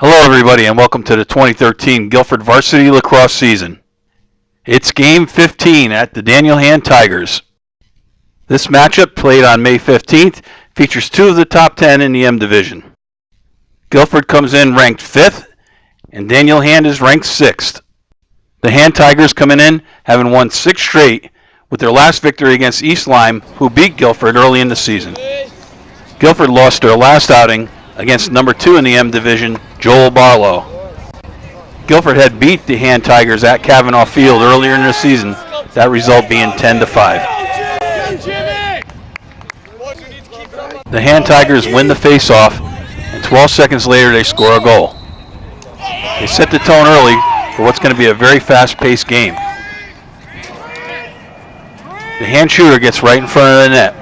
Hello everybody and welcome to the 2013 Guilford Varsity Lacrosse season. It's game 15 at the Daniel Hand Tigers. This matchup, played on May 15th, features two of the top 10 in the M Division. Guilford comes in ranked 5th and Daniel Hand is ranked 6th. The Hand Tigers coming in having won 6 straight with their last victory against East Lyme, who beat Guilford early in the season. Guilford lost their last outing against number 2 in the M Division, Joel Barlow. Guilford had beat the Hand Tigers at Cavanaugh Field earlier in the season, that result being 10-5. The Hand Tigers win the face-off, and 12 seconds later they score a goal. They set the tone early for what's going to be a very fast-paced game. The Hand shooter gets right in front of the net.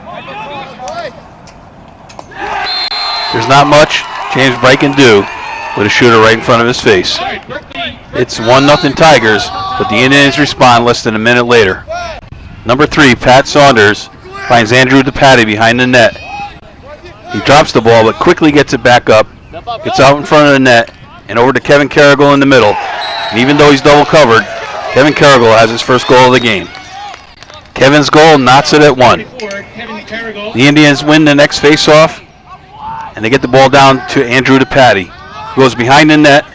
There's not much James Bright can do with a shooter right in front of his face. It's 1-0 Tigers, but the Indians respond less than a minute later. Number 3, Pat Saunders, finds Andrew DePatty behind the net. He drops the ball but quickly gets it back up, gets out in front of the net, and over to Kevin Carrigal in the middle. And even though he's double covered, Kevin Carrigal has his first goal of the game. Kevin's goal knots it at 1. The Indians win the next face-off, and they get the ball down to Andrew DePatty. He goes behind the net,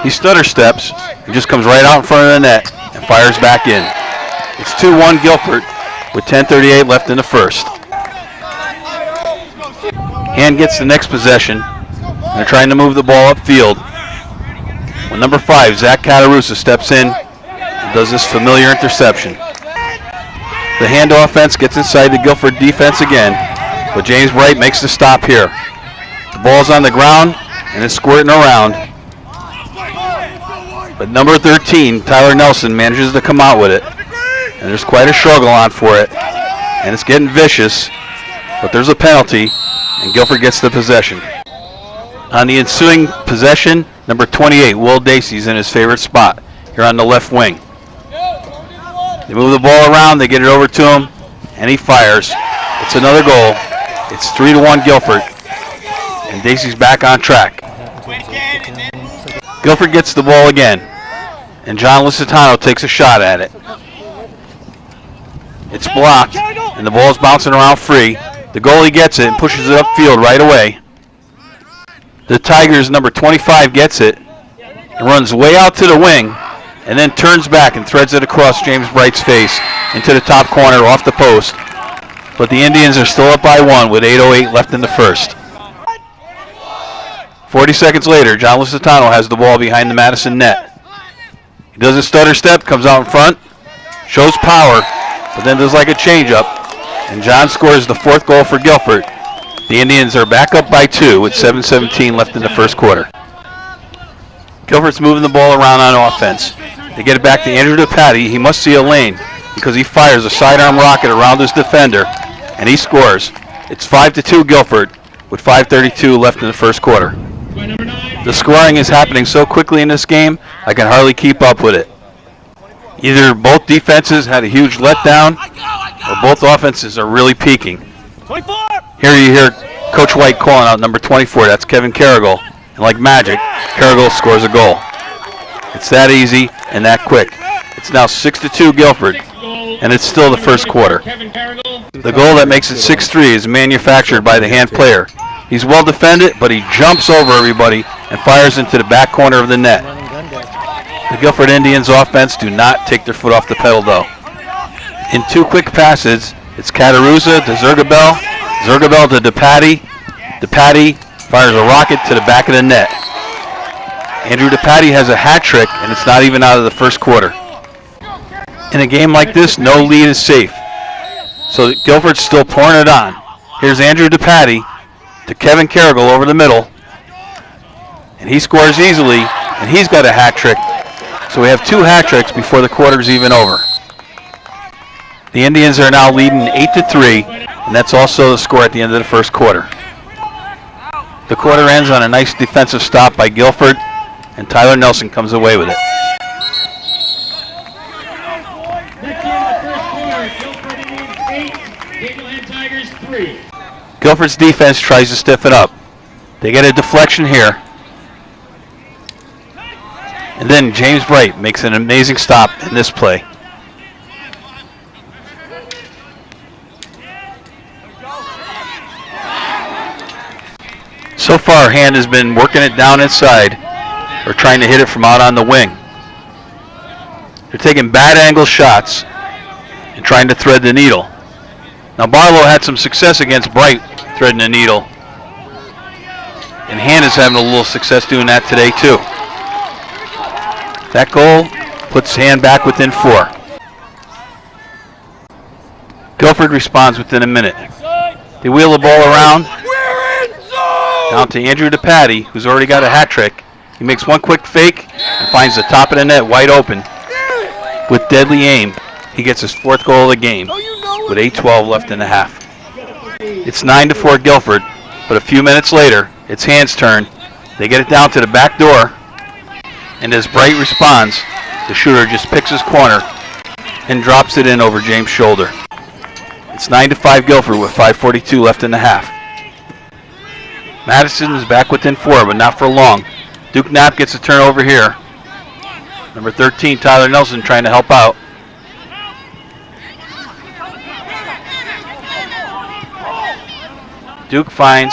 he stutter steps, and just comes right out in front of the net and fires back in. It's 2-1 Guilford with 10:38 left in the first. Hand gets the next possession, and they're trying to move the ball upfield when number 5, Zach Catarusa, steps in and does this familiar interception. The Hand offense gets inside the Guilford defense again, but James Bright makes the stop here. The ball's on the ground, and it's squirting around. But number 13, Tyler Nelson, manages to come out with it. And there's quite a struggle on for it. And it's getting vicious, but there's a penalty, and Guilford gets the possession. On the ensuing possession, number 28, Will Dacey's in his favorite spot, here on the left wing. They move the ball around, they get it over to him, and he fires. It's another goal. It's 3-1 Guilford. And Dacey's back on track. Guilford gets the ball again, and John Licitano takes a shot at it. It's blocked, and the ball's bouncing around free. The goalie gets it and pushes it upfield right away. The Tigers' number 25 gets it and runs way out to the wing, and then turns back and threads it across James Bright's face into the top corner off the post. But the Indians are still up by 1 with 8:08 left in the first. 40 seconds later, John Licitano has the ball behind the Madison net. He does a stutter step, comes out in front, shows power, but then does like a changeup, and John scores the 4th goal for Guilford. The Indians are back up by 2 with 7:17 left in the first quarter. Guilford's moving the ball around on offense. They get it back to Andrew DePatty. He must see a lane because he fires a sidearm rocket around his defender, and he scores. It's 5-2 Guilford with 5:32 left in the first quarter. The scoring is happening so quickly in this game, I can hardly keep up with it. Either both defenses had a huge letdown, or both offenses are really peaking. Here you hear Coach White calling out number 24, that's Kevin Carrigal, and like magic, Carrigal scores a goal. It's that easy and that quick. It's now 6-2 Guilford, and it's still the first quarter. The goal that makes it 6-3 is manufactured by the Hand player. He's well defended, but he jumps over everybody and fires into the back corner of the net. The Guilford Indians offense do not take their foot off the pedal though. In 2 quick passes, it's Catarusa to Zergabel, Zergabel to DePatty. DePatty fires a rocket to the back of the net. Andrew DePatty has a hat trick, and it's not even out of the first quarter. In a game like this, no lead is safe. So Guilford's still pouring it on. Here's Andrew DePatty to Kevin Carrigal over the middle, and he scores easily, and he's got a hat trick. So we have 2 hat tricks before the quarter's even over. The Indians are now leading 8-3, and that's also the score at the end of the first quarter. The quarter ends on a nice defensive stop by Guilford, and Tyler Nelson comes away with it. Guilford's defense tries to stiffen up. They get a deflection here. And then James Bright makes an amazing stop in this play. So far, Hand has been working it down inside or trying to hit it from out on the wing. They're taking bad angle shots and trying to thread the needle. Now Barlow had some success against Bright threading the needle. And Hand is having a little success doing that today too. That goal puts Hand back within 4. Guilford responds within a minute. They wheel the ball around. Down to Andrew DePatty, who's already got a hat trick. He makes one quick fake and finds the top of the net wide open. With deadly aim, he gets his 4th goal of the game with 8:12 left in the half. It's 9-4 Guilford, but a few minutes later, it's Hand's turn. They get it down to the back door, and as Bright responds, the shooter just picks his corner and drops it in over James' shoulder. It's 9-5 Guilford with 5:42 left in the half. Madison is back within 4, but not for long. Duke Knapp gets a turnover here. Number 13, Tyler Nelson, trying to help out. Duke finds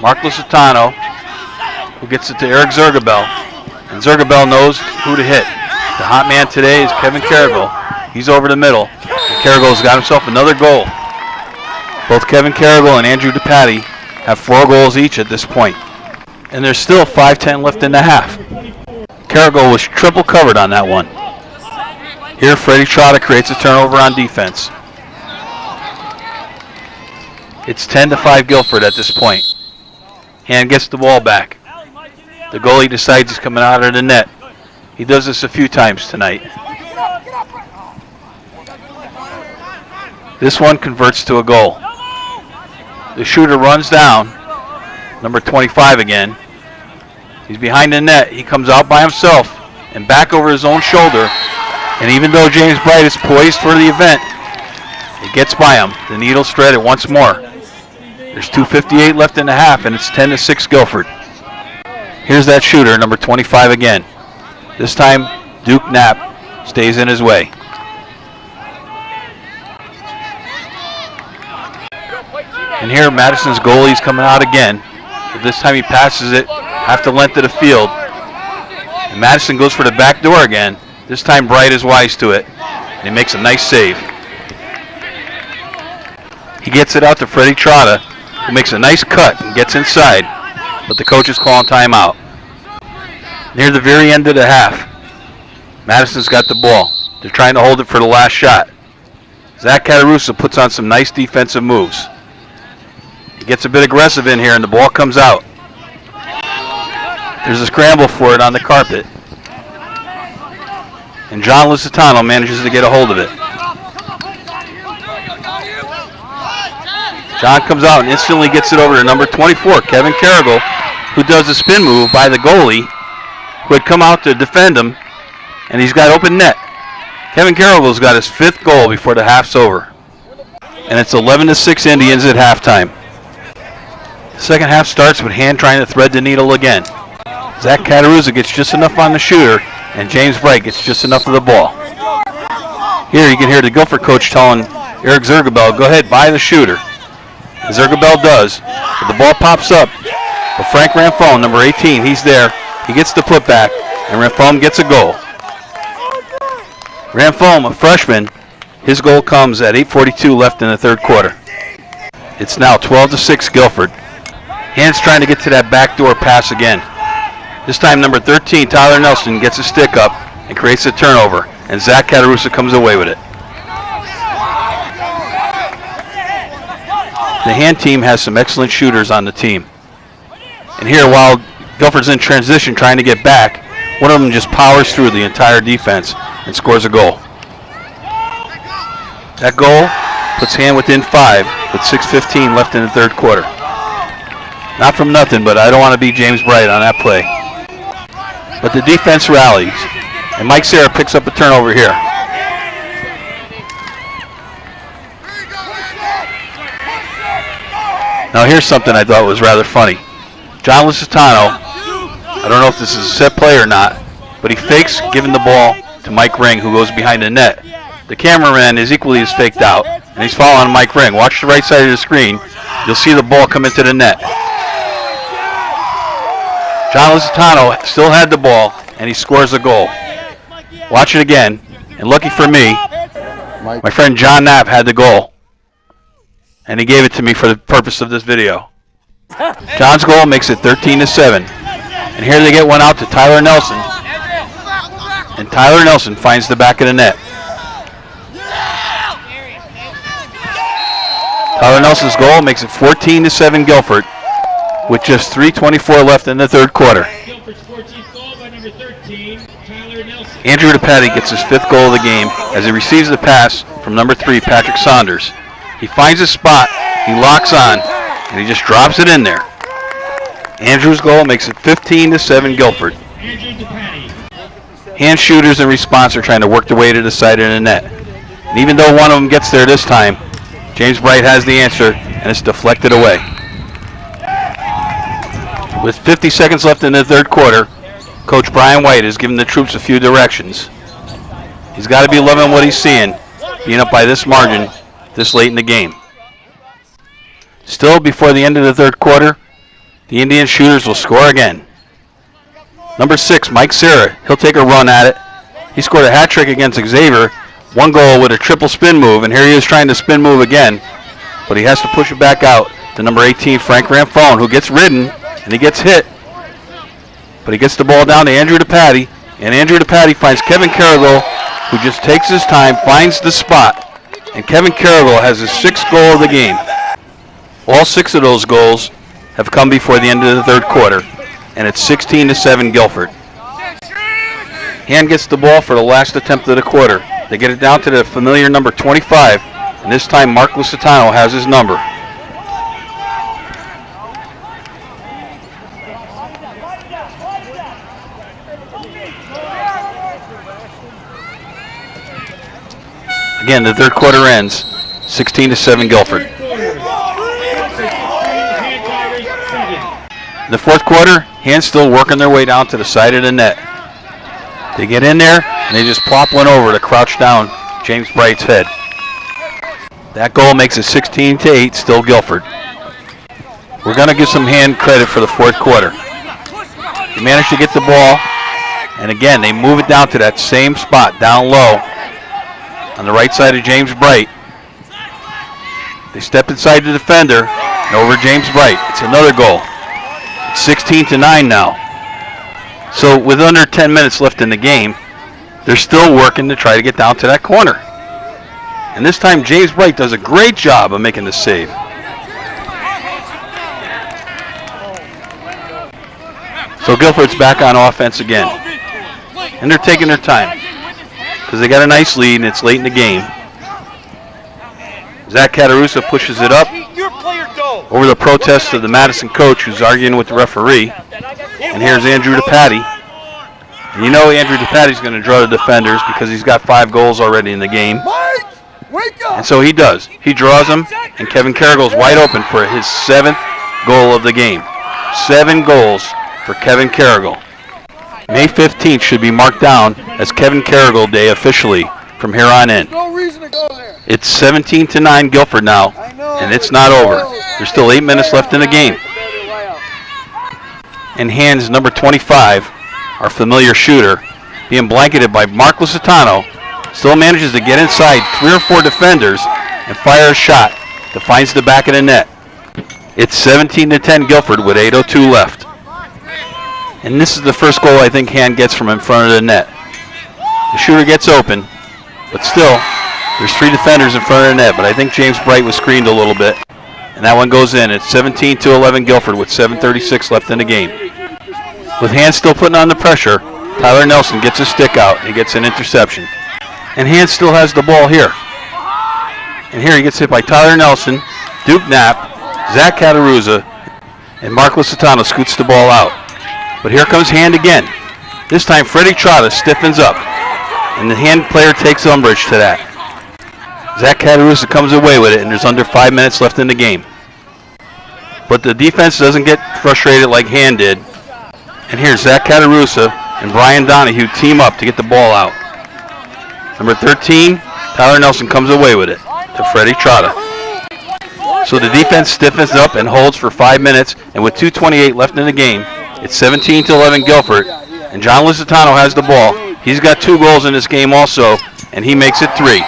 Mark Lusitano, who gets it to Eric Zergabel. And Zergabel knows who to hit. The hot man today is Kevin Cargill. He's over the middle. And Cargill's got himself another goal. Both Kevin Cargill and Andrew DePatty have 4 goals each at this point. And there's still 5:10 left in the half. Cargill was triple covered on that one. Here Freddie Trotta creates a turnover on defense. It's 10-5 Guilford at this point. Hand gets the ball back. The goalie decides he's coming out of the net. He does this a few times tonight. This one converts to a goal. The shooter runs down, number 25 again. He's behind the net. He comes out by himself and back over his own shoulder. And even though James Bright is poised for the event, it gets by him. The needle's threaded once more. There's 2:58 left in the half, and it's 10-6 Guilford. Here's that shooter, number 25 again. This time, Duke Knapp stays in his way. And here Madison's goalie's coming out again. But this time he passes it half the length of the field. And Madison goes for the back door again. This time Bright is wise to it. And he makes a nice save. He gets it out to Freddie Trotta, who makes a nice cut and gets inside. But the coach is calling timeout. Near the very end of the half, Madison's got the ball. They're trying to hold it for the last shot. Zach Catarusa puts on some nice defensive moves. He gets a bit aggressive in here and the ball comes out. There's a scramble for it on the carpet. And John Lusitano manages to get a hold of it. John comes out and instantly gets it over to number 24, Kevin Cargill, who does a spin move by the goalie, who had come out to defend him, and he's got open net. Kevin Cargill's got his 5th goal before the half's over. And it's 11-6 Indians at halftime. The second half starts with Hand trying to thread the needle again. Zach Catarusa gets just enough on the shooter, and James Bright gets just enough of the ball. Here you can hear the Guilford coach telling Eric Zergabel, go ahead, buy the shooter. And Zergabel does, but the ball pops up. But Frank Ramphone, number 18, he's there. He gets the putback, and Ramphone gets a goal. Ramphone, a freshman, his goal comes at 8:42 left in the 3rd quarter. It's now 12-6 Guilford. Hand's trying to get to that backdoor pass again. This time number 13, Tyler Nelson, gets a stick up and creates a turnover, and Zach Catarusa comes away with it. The Hand team has some excellent shooters on the team. And here, while Guilford's in transition trying to get back, one of them just powers through the entire defense and scores a goal. That goal puts Hand within 5 with 6:15 left in the 3rd quarter. Not from nothing, but I don't want to be James Bright on that play. But the defense rallies, and Mike Serra picks up a turnover here. Now here's something I thought was rather funny. John Lusitano, I don't know if this is a set play or not, but he fakes giving the ball to Mike Ring, who goes behind the net. The cameraman is equally as faked out, and he's following Mike Ring. Watch the right side of the screen. You'll see the ball come into the net. John Lusitano still had the ball, and he scores a goal. Watch it again, and lucky for me, my friend John Knapp had the goal, and he gave it to me for the purpose of this video. John's goal makes it 13-7, and here they get one out to Tyler Nelson, and Tyler Nelson finds the back of the net. Tyler Nelson's goal makes it 14-7 Guilford, with just 3:24 left in the third quarter. Andrew DePatie gets his 5th goal of the game as he receives the pass from number 3, Patrick Saunders. He finds his spot, he locks on, and he just drops it in there. Andrew's goal makes it 15-7 Guilford. Hand shooters in response are trying to work their way to the side of the net. And even though one of them gets there this time, James Bright has the answer, and it's deflected away. With 50 seconds left in the third quarter, Coach Brian White has given the troops a few directions. He's got to be loving what he's seeing, being up by this margin this late in the game. Still, before the end of the third quarter, the Indian shooters will score again. Number 6, Mike Serra, he'll take a run at it. He scored a hat trick against Xavier, 1 goal with a triple spin move, and here he is trying to spin move again, but he has to push it back out to number 18, Frank Ramphone, who gets ridden, and he gets hit. But he gets the ball down to Andrew DePatie, and Andrew DePatie finds Kevin Carrigal, who just takes his time, finds the spot, and Kevin Carrigal has his 6th goal of the game. All 6 of those goals have come before the end of the third quarter, and it's 16-7 Guilford. Hand gets the ball for the last attempt of the quarter. They get it down to the familiar number 25, and this time Mark Lusitano has his number. Again, the third quarter ends 16-7 Guilford. In the fourth quarter, Hands still working their way down to the side of the net. They get in there, and they just plop one over to crouch down James Bright's head. That goal makes it 16-8, still Guilford. We're going to give some Hand credit for the fourth quarter. They managed to get the ball, and again, they move it down to that same spot, down low, on the right side of James Bright. They step inside the defender, and over James Bright. It's another goal. It's 16-9 now. So with under 10 minutes left in the game, they're still working to try to get down to that corner. And this time, James Bright does a great job of making the save. So Guilford's back on offense again. And they're taking their time, because they got a nice lead and it's late in the game. Zach Catarusa pushes it up over the protest of the Madison coach, who's arguing with the referee. And here's Andrew DePatie. And you know Andrew DePatie's going to draw the defenders because he's got 5 goals already in the game. And so he does. He draws them, and Kevin Carrigal's wide open for his 7th goal of the game. 7 goals for Kevin Carrigal. May 15th should be marked down as Kevin Carrigal Day officially from here on in. It's 17-9 Guilford now, and it's not over. There's still 8 minutes left in the game. And Hands number 25, our familiar shooter, being blanketed by Mark Lusitano, still manages to get inside 3 or 4 defenders and fire a shot that finds the back of the net. It's 17-10 Guilford with 8:02 left. And this is the first goal I think Hand gets from in front of the net. The shooter gets open, but still, there's 3 defenders in front of the net, but I think James Bright was screened a little bit. And that one goes in. It's 17-11 Guilford with 7:36 left in the game. With Hand still putting on the pressure, Tyler Nelson gets a stick out and he gets an interception. And Hand still has the ball here. And here he gets hit by Tyler Nelson, Duke Knapp, Zach Catarusa, and Mark Lusitano scoots the ball out. But here comes Hand again. This time Freddie Trotta stiffens up, and the Hand player takes umbrage to that. Zach Catarusa comes away with it, and there's under 5 minutes left in the game. But the defense doesn't get frustrated like Hand did. And here's Zach Catarusa and Brian Donahue team up to get the ball out. Number 13, Tyler Nelson comes away with it to Freddie Trotta. So the defense stiffens up and holds for 5 minutes, and with 2:28 left in the game, it's 17-11 Guilford, and John Lusitano has the ball. He's got 2 goals in this game also, and he makes it 3.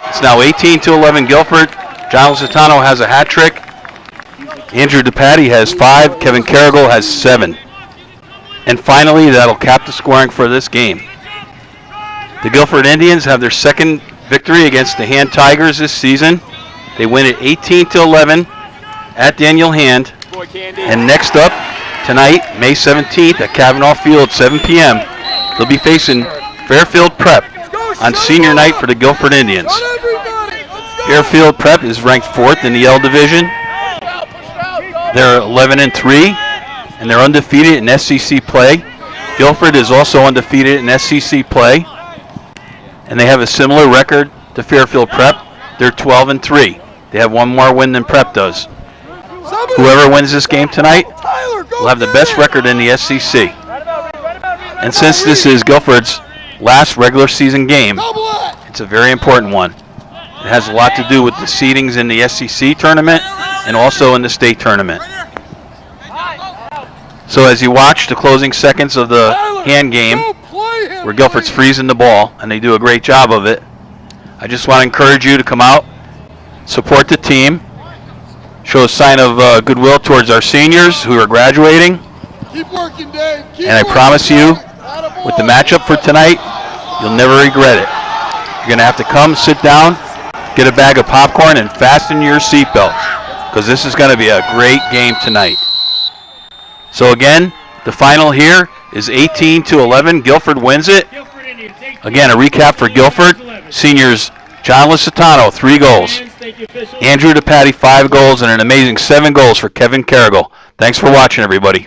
It's now 18-11 Guilford. John Lusitano has a hat trick. Andrew DePatie has 5. Kevin Carrigal has 7. And finally, that'll cap the scoring for this game. The Guilford Indians have their second victory against the Hand Tigers this season. They win it 18-11 at Daniel Hand. And next up, tonight, May 17th at Kavanaugh Field, 7 p.m., they'll be facing Fairfield Prep on senior night for the Guilford Indians. Fairfield Prep is ranked 4th in the L Division. They're 11-3, and they're undefeated in SCC play. Guilford is also undefeated in SCC play, and they have a similar record to Fairfield Prep. They're 12-3. They have 1 more win than Prep does. Whoever wins this game tonight will have the best record in the SCC. And since this is Guilford's last regular season game, it's a very important one. It has a lot to do with the seedings in the SCC tournament and also in the state tournament. So as you watch the closing seconds of the Hand game, where Guilford's freezing the ball, and they do a great job of it, I just want to encourage you to come out, support the team, show a sign of goodwill towards our seniors who are graduating. Keep working, Dave. And I promise you, with the matchup for tonight, you'll never regret it. You're going to have to come, sit down, get a bag of popcorn, and fasten your seatbelt, because this is going to be a great game tonight. So again, the final here is 18-11. Guilford wins it. Again, a recap for Guilford. Seniors John Lusitano, 3 goals. Andrew DePatie, 5 goals, and an amazing 7 goals for Kevin Carrigal. Thanks for watching, everybody.